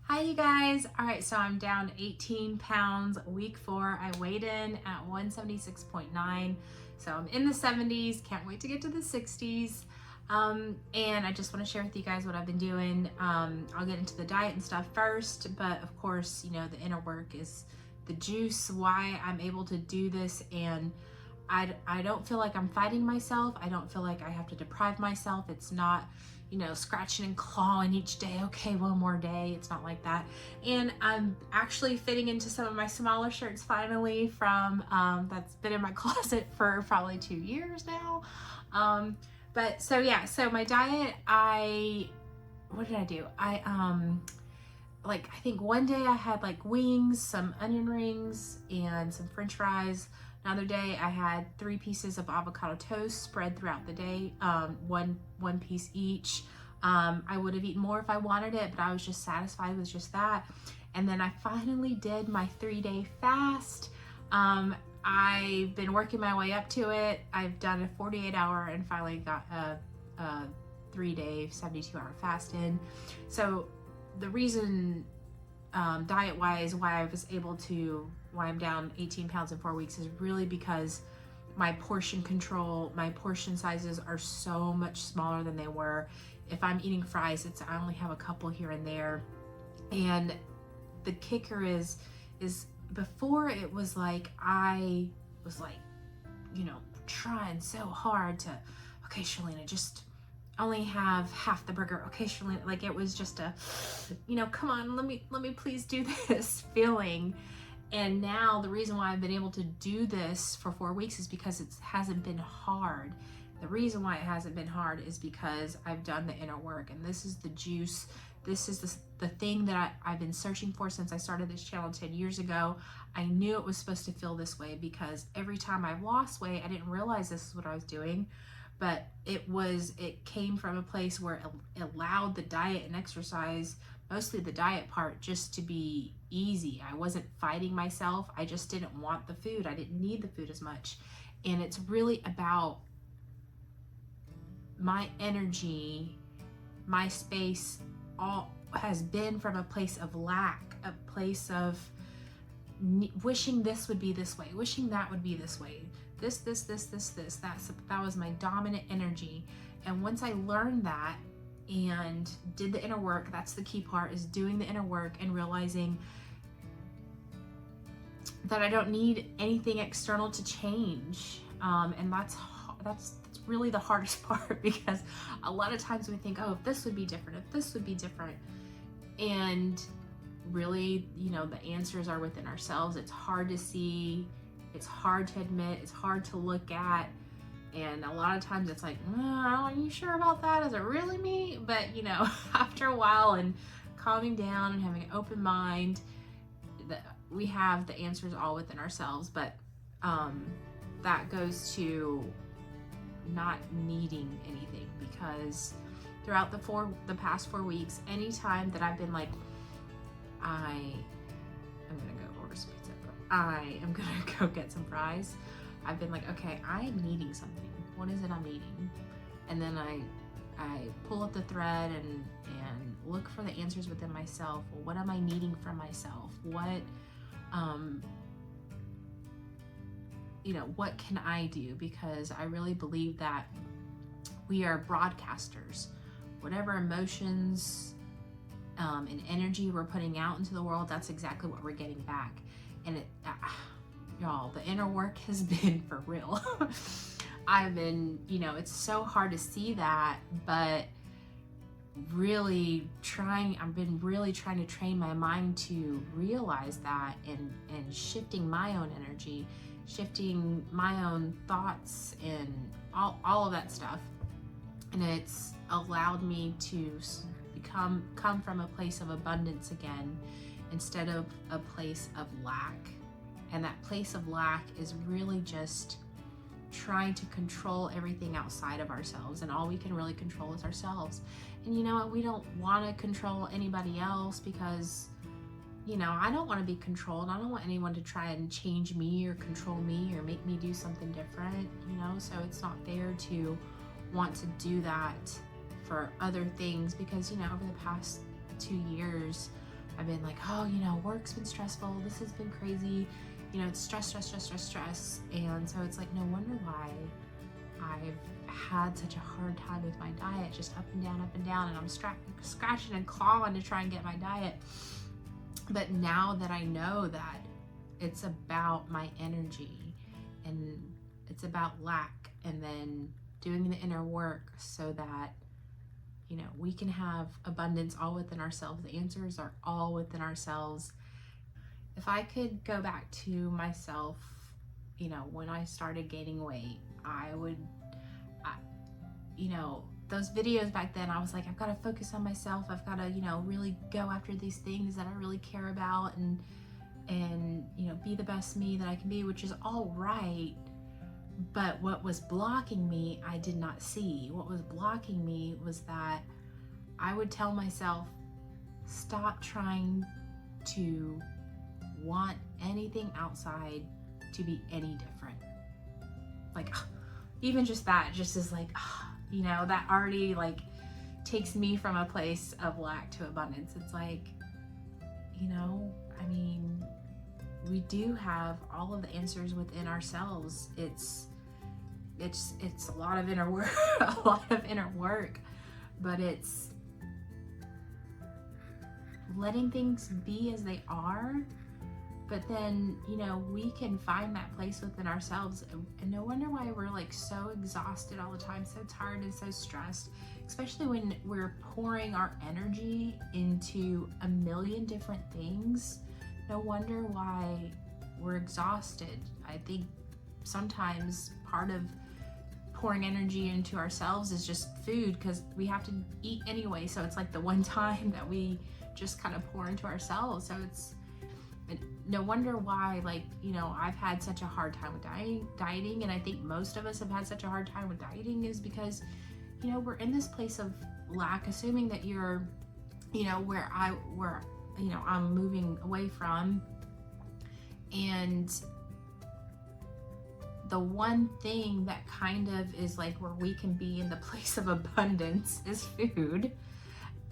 Hi you guys. All right, so I'm down 18 pounds week 4. I weighed in at 176.9. So I'm in the 70s. Can't wait to get to the 60s. And I just want to share with you guys what I've been doing. I'll get into the diet and stuff first, but of course, you know, the inner work is the juice, why I'm able to do this. And I don't feel like I'm fighting myself. I don't feel like I have to deprive myself. It's not, you know, scratching and clawing each day. Okay, one more day. It's not like that. And I'm actually fitting into some of my smaller shirts finally from that's been in my closet for probably 2 years now. But so yeah, so my diet, what did I do? I think one day I had like wings, some onion rings, and some french fries. Another day I had 3 pieces of avocado toast spread throughout the day, one piece each. I would have eaten more if I wanted it, but I was just satisfied with just that. And then I finally did my 3-day fast. I've been working my way up to it. I've done a 48-hour and finally got a 3-day, 72-hour fast in. So the reason diet-wise why I'm down 18 pounds in 4 weeks is really because my portion control, my portion sizes are so much smaller than they were. If I'm eating fries, I only have a couple here and there. And the kicker is before it was like I was like, you know, trying so hard to, okay, Shalina, just only have half the burger. Okay, Shalina, like it was just a, you know, come on, let me please do this feeling. And now the reason why I've been able to do this for 4 weeks is because it hasn't been hard. The reason why it hasn't been hard is because I've done the inner work, and this is the juice. This is the thing that I've been searching for since I started this channel 10 years ago. I knew it was supposed to feel this way because every time I've lost weight, I didn't realize this is what I was doing, but it came from a place where it allowed the diet and exercise, mostly the diet part, just to be easy. I wasn't fighting myself. I just didn't want the food. I didn't need the food as much. And it's really about my energy, my space, all has been from a place of lack, a place of wishing this would be this way, wishing that would be this way, this. That was my dominant energy. And once I learned that and did the inner work, that's the key part, is doing the inner work and realizing that I don't need anything external to change. And that's really the hardest part, because a lot of times we think, oh, if this would be different, if this would be different. And really, you know, the answers are within ourselves. It's hard to see, it's hard to admit, it's hard to look at. And a lot of times it's like, are you sure about that? Is it really me? But, you know, after a while and calming down and having an open mind, we have the answers all within ourselves. But that goes to not needing anything, because throughout the past 4 weeks, anytime that I've been like, I'm gonna go order some pizza, I am gonna go get some fries, I've been like, okay, I'm needing something. What is it I'm needing? And then I pull up the thread and look for the answers within myself. Well, what am I needing from myself? What you know, what can I do? Because I really believe that we are broadcasters. Whatever emotions and energy we're putting out into the world, that's exactly what we're getting back. And y'all, the inner work has been for real. I've been, you know, it's so hard to see that, but I've been really trying to train my mind to realize that, and shifting my own energy, shifting my own thoughts, and all of that stuff. And it's allowed me to come from a place of abundance again, instead of a place of lack. And that place of lack is really just trying to control everything outside of ourselves, and all we can really control is ourselves. And you know what, we don't want to control anybody else, because, you know, I don't want to be controlled. I don't want anyone to try and change me or control me or make me do something different, you know. So it's not fair to want to do that for other things, because, you know, over the past 2 years, I've been like, oh, you know, work's been stressful, this has been crazy, you know, it's stress. And so it's like, no wonder why I've had such a hard time with my diet, just up and down, and I'm scratching and clawing to try and get my diet. But now that I know that it's about my energy and it's about lack, and then doing the inner work so that, you know, we can have abundance all within ourselves. The answers are all within ourselves. If I could go back to myself, you know, when I started gaining weight, you know, those videos back then, I was like, I've got to focus on myself. I've got to, you know, really go after these things that I really care about, and you know, be the best me that I can be, which is all right. But what was blocking me, I did not see. What was blocking me was that I would tell myself, stop trying to want anything outside to be any different. Like, even just that just is like, you know, that already like takes me from a place of lack to abundance. It's like, you know, I mean, we do have all of the answers within ourselves. It's a lot of inner work, but it's letting things be as they are. But then, you know, we can find that place within ourselves, and no wonder why we're like so exhausted all the time, so tired and so stressed, especially when we're pouring our energy into a million different things. No wonder why we're exhausted. I think sometimes part of pouring energy into ourselves is just food, because we have to eat anyway. So it's like the one time that we just kind of pour into ourselves. So it's no wonder why, like, you know, I've had such a hard time with dieting, and I think most of us have had such a hard time with dieting is because, you know, we're in this place of lack, assuming that you're, you know, where you know, I'm moving away from. And the one thing that kind of is like where we can be in the place of abundance is food.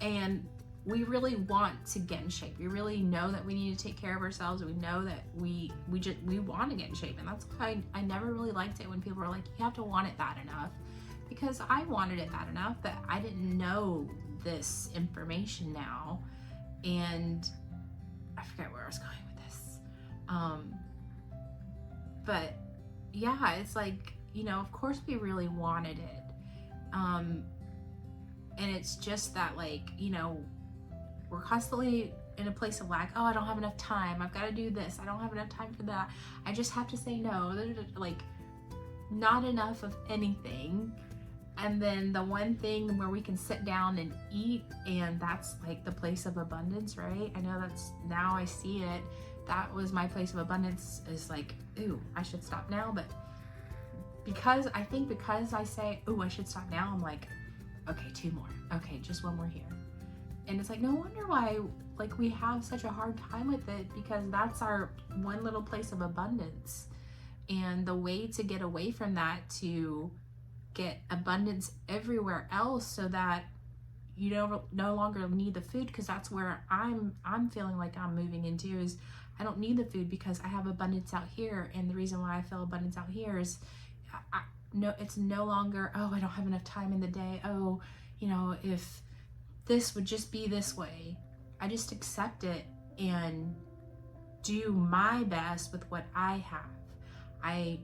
And we really want to get in shape. We really know that we need to take care of ourselves. We know that we want to get in shape. And that's why I never really liked it when people were like, you have to want it bad enough. Because I wanted it bad enough that I didn't know this information now. And I forget where I was going with this. But yeah, it's like, you know, of course we really wanted it. And it's just that, like, you know, we're constantly in a place of lack. Oh, I don't have enough time. I've got to do this. I don't have enough time for that. I just have to say no. Like, not enough of anything. And then the one thing where we can sit down and eat, and that's like the place of abundance, right? I know that's, now I see it. That was my place of abundance, is like, ooh, I should stop now. But because I say, ooh, I should stop now, I'm like, okay, 2 more. Okay, just 1 more here. And it's like, no wonder why, like, we have such a hard time with it, because that's our one little place of abundance. And the way to get away from that, to get abundance everywhere else, so that you no longer need the food, because that's where I'm feeling like I'm moving into, is I don't need the food because I have abundance out here. And the reason why I feel abundance out here is it's no longer, oh, I don't have enough time in the day. Oh, you know, if this would just be this way. I just accept it and do my best with what I have. I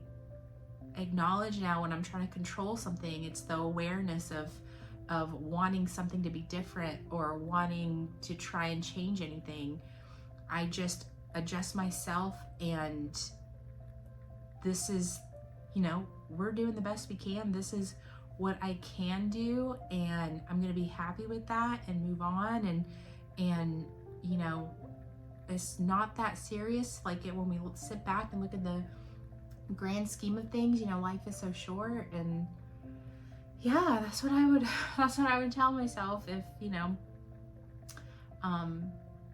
acknowledge now when I'm trying to control something, it's the awareness of wanting something to be different or wanting to try and change anything. I just adjust myself, and this is, you know, we're doing the best we can. This is what I can do, and I'm gonna be happy with that and move on. And you know, it's not that serious. Like, when we sit back and look at the grand scheme of things, you know, life is so short. And yeah, that's what I would tell myself if, you know,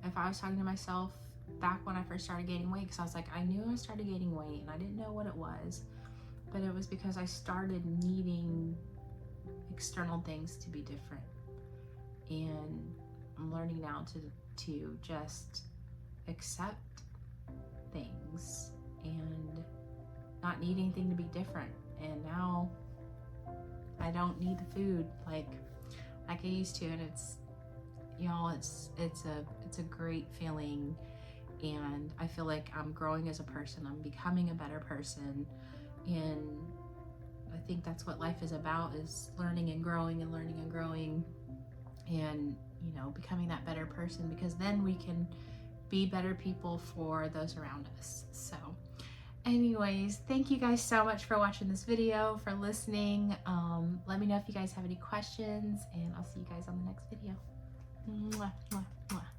if I was talking to myself back when I first started gaining weight. Because I was like, I knew I started gaining weight and I didn't know what it was, but it was because I started needing external things to be different. And I'm learning now to just accept things and not need anything to be different. And now I don't need the food like I used to, and it's, y'all, it's a great feeling, and I feel like I'm growing as a person. I'm becoming a better person, and I think that's what life is about, is learning and growing and learning and growing, and you know, becoming that better person, because then we can be better people for those around us. So anyways, thank you guys so much for watching this video, for listening. Let me know if you guys have any questions, and I'll see you guys on the next video. Mwah, mwah, mwah.